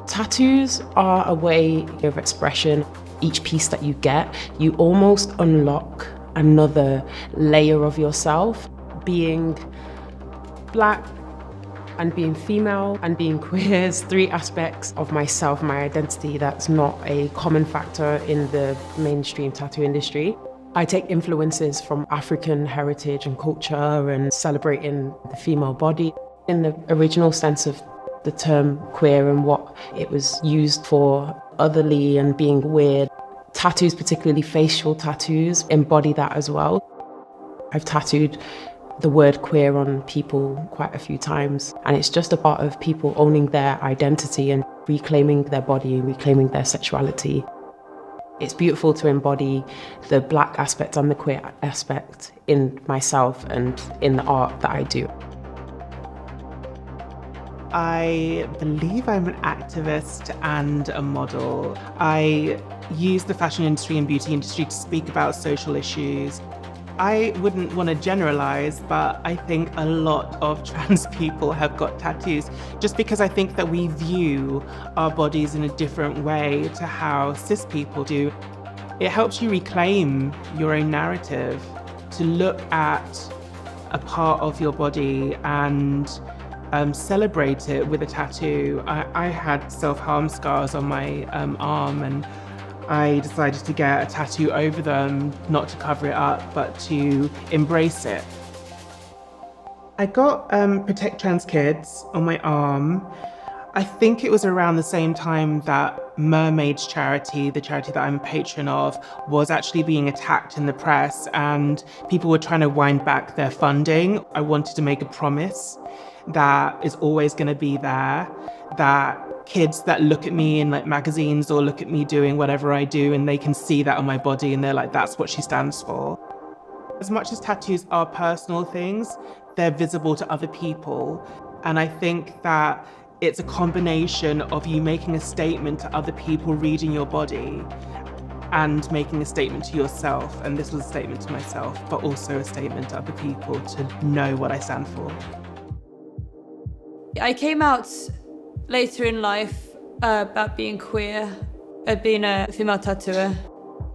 Tattoos are a way of expression. Each piece that you get, you almost unlock another layer of yourself. Being Black and being female and being queer is three aspects of myself, my identity, that's not a common factor in the mainstream tattoo industry. I take influences from African heritage and culture and celebrating the female body. In the original sense of the term queer and what it was used for, otherly and being weird. Tattoos, particularly facial tattoos, embody that as well. I've tattooed the word queer on people quite a few times, and it's just a part of people owning their identity and reclaiming their body, reclaiming their sexuality. It's beautiful to embody the Black aspect and the queer aspect in myself and in the art that I do. I believe I'm an activist and a model. I use the fashion industry and beauty industry to speak about social issues. I wouldn't want to generalize, but I think a lot of trans people have got tattoos just because I think that we view our bodies in a different way to how cis people do. It helps you reclaim your own narrative, to look at a part of your body and celebrate it with a tattoo. I had self-harm scars on my arm, and I decided to get a tattoo over them, not to cover it up, but to embrace it. I got Protect Trans Kids on my arm. I think it was around the same time that Mermaids charity, the charity that I'm a patron of, was actually being attacked in the press, and people were trying to wind back their funding. I wanted to make a promise that is always going to be there, that kids that look at me in like magazines or look at me doing whatever I do and they can see that on my body and they're like, that's what she stands for. As much as tattoos are personal things, they're visible to other people. And I think that it's a combination of you making a statement to other people reading your body and making a statement to yourself. And this was a statement to myself, but also a statement to other people to know what I stand for. I came out later in life about being queer, being a female tattooer.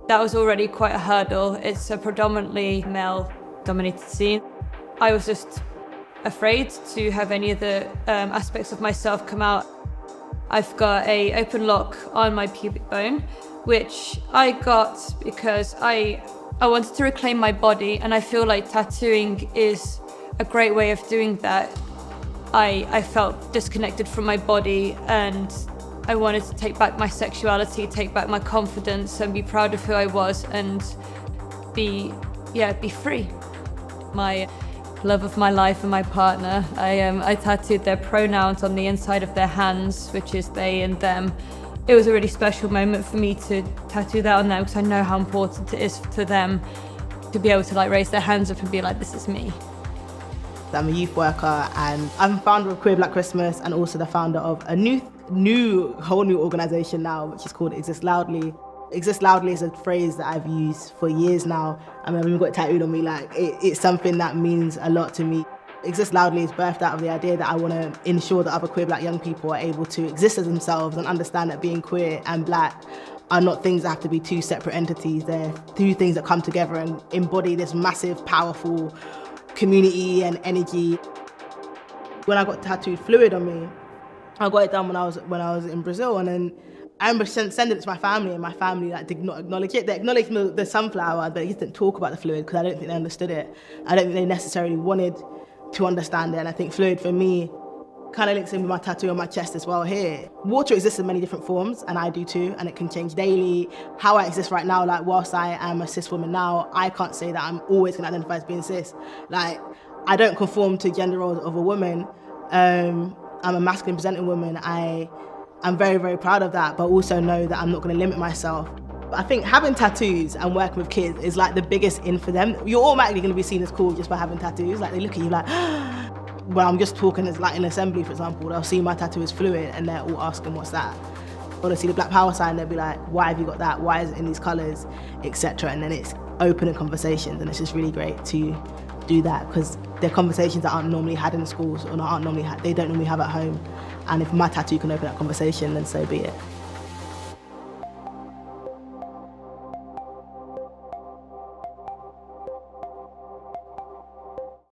That was already quite a hurdle. It's a predominantly male-dominated scene. I was just afraid to have any of the aspects of myself come out. I've got an open lock on my pubic bone, which I got because I wanted to reclaim my body, and I feel like tattooing is a great way of doing that. I felt disconnected from my body, and I wanted to take back my sexuality, take back my confidence, and be proud of who I was, and be free. My love of my life and my partner, I tattooed their pronouns on the inside of their hands, which is they and them. It was a really special moment for me to tattoo that on them, because I know how important it is to them to be able to like raise their hands up and be like, this is me. I'm a youth worker, and I'm founder of Queer Black Christmas, and also the founder of a whole new organisation now, which is called Exist Loudly. Exist Loudly is a phrase that I've used for years now. I mean, I've even got it tattooed on me, like it's something that means a lot to me. Exist Loudly is birthed out of the idea that I want to ensure that other queer Black young people are able to exist as themselves and understand that being queer and Black are not things that have to be two separate entities. They're two things that come together and embody this massive, powerful community and energy. When I got tattooed fluid on me, I got it done when I was in Brazil, and then I remember sending it to my family, and my family like did not acknowledge it. They acknowledged the sunflower, but they just didn't talk about the fluid because I don't think they understood it. I don't think they necessarily wanted to understand it, and I think fluid for me kind of links in with my tattoo on my chest as well here. Water exists in many different forms, and I do too, and it can change daily. How I exist right now, like whilst I am a cis woman now, I can't say that I'm always gonna identify as being cis. Like, I don't conform to gender roles of a woman. I'm a masculine presenting woman. I'm very, very proud of that, but also know that I'm not gonna limit myself. I think having tattoos and working with kids is like the biggest in for them. You're automatically going to be seen as cool just by having tattoos. Like they look at you like, when I'm just talking as like in assembly, for example, they'll see my tattoo is fluid and they're all asking what's that. Or they see the Black Power sign, they'll be like, why have you got that? Why is it in these colours, etc. And then it's opening conversations, and it's just really great to do that because they're conversations that aren't normally had in schools or they don't normally have at home. And if my tattoo can open that conversation, then so be it.